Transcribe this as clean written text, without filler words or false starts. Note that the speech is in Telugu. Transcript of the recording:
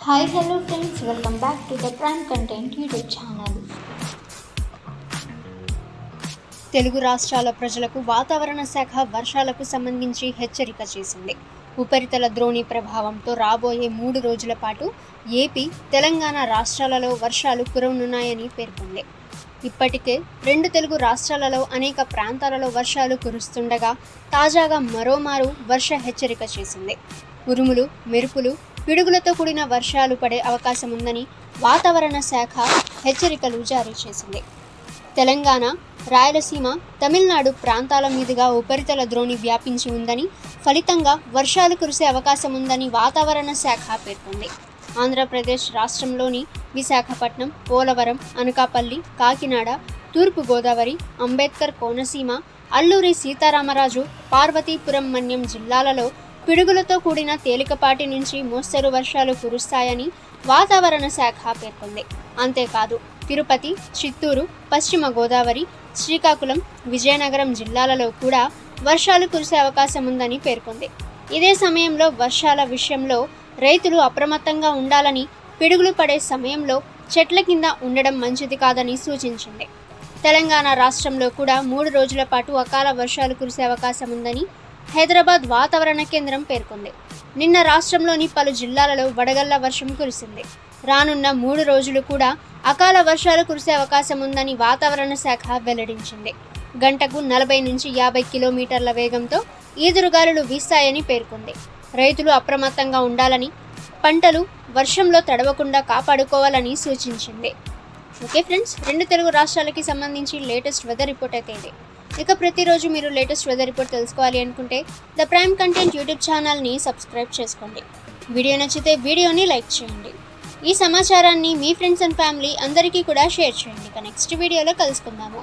Hi hello friends, welcome back to the prime content YouTube channel. Telugu రాష్ట్రాల ప్రజలకు వాతావరణ శాఖ వర్షాలకు సంబంధించి హెచ్చరిక చేసింది. ఉపరితల ద్రోణి ప్రభావంతో రాబోయే 3 రోజుల పాటు ఏపీ, తెలంగాణ రాష్ట్రాలలో వర్షాలు కురవనున్నాయని పేర్కొంది. ఇప్పటికే 2 తెలుగు రాష్ట్రాలలో అనేక ప్రాంతాలలో వర్షాలు కురుస్తుండగా తాజాగా మరోమారు వర్ష హెచ్చరిక చేసింది. ఉరుములు, మెరుపులు, పిడుగులతో కూడిన వర్షాలు పడే అవకాశం ఉందని వాతావరణ శాఖ హెచ్చరికలు జారీ చేసింది. తెలంగాణ, రాయలసీమ, తమిళనాడు ప్రాంతాల మీదుగా ఉపరితల ద్రోణి వ్యాపించి ఉందని, ఫలితంగా వర్షాలు కురిసే అవకాశం ఉందని వాతావరణ శాఖ పేర్కొంది. ఆంధ్రప్రదేశ్ రాష్ట్రంలోని విశాఖపట్నం, పోలవరం, అనకాపల్లి, కాకినాడ, తూర్పుగోదావరి, అంబేద్కర్ కోనసీమ, అల్లూరి సీతారామరాజు, పార్వతీపురం మన్యం జిల్లాలలో పిడుగులతో కూడిన తేలికపాటి నుంచి మోస్తరు వర్షాలు కురుస్తాయని వాతావరణ శాఖ పేర్కొంది. అంతేకాదు తిరుపతి, చిత్తూరు, పశ్చిమ గోదావరి, శ్రీకాకుళం, విజయనగరం జిల్లాలలో కూడా వర్షాలు కురిసే అవకాశం ఉందని పేర్కొంది. ఇదే సమయంలో వర్షాల విషయంలో రైతులు అప్రమత్తంగా ఉండాలని, పిడుగులు పడే సమయంలో చెట్ల కింద ఉండడం మంచిది కాదని సూచించింది. తెలంగాణ రాష్ట్రంలో కూడా 3 రోజుల పాటు అకాల వర్షాలు కురిసే అవకాశం ఉందని హైదరాబాద్ వాతావరణ కేంద్రం పేర్కొంది. నిన్న రాష్ట్రంలోని పలు జిల్లాలలో వడగళ్ల వర్షం కురిసింది. రానున్న 3 రోజులు కూడా అకాల వర్షాలు కురిసే అవకాశం ఉందని వాతావరణ శాఖ వెల్లడించింది. గంటకు 40 నుంచి 50 కిలోమీటర్ల వేగంతో ఈదురుగాలులు వీస్తాయని పేర్కొంది. రైతులు అప్రమత్తంగా ఉండాలని, పంటలు వర్షంలో తడవకుండా కాపాడుకోవాలని సూచించింది. ఓకే ఫ్రెండ్స్, 2 తెలుగు రాష్ట్రాలకి సంబంధించి లేటెస్ట్ వెదర్ రిపోర్ట్ అయితే ఇది. ఇక ప్రతిరోజు మీరు లేటెస్ట్ వెదర్ రిపోర్ట్ తెలుసుకోవాలి అనుకుంటే ద ప్రైమ్ కంటెంట్ యూట్యూబ్ ఛానల్ని సబ్స్క్రైబ్ చేసుకోండి. వీడియో నచ్చితే వీడియోని లైక్ చేయండి. ఈ సమాచారాన్ని మీ ఫ్రెండ్స్ అండ్ ఫ్యామిలీ అందరికీ కూడా షేర్ చేయండి. ఇక నెక్స్ట్ వీడియోలో కలుసుకుందాము.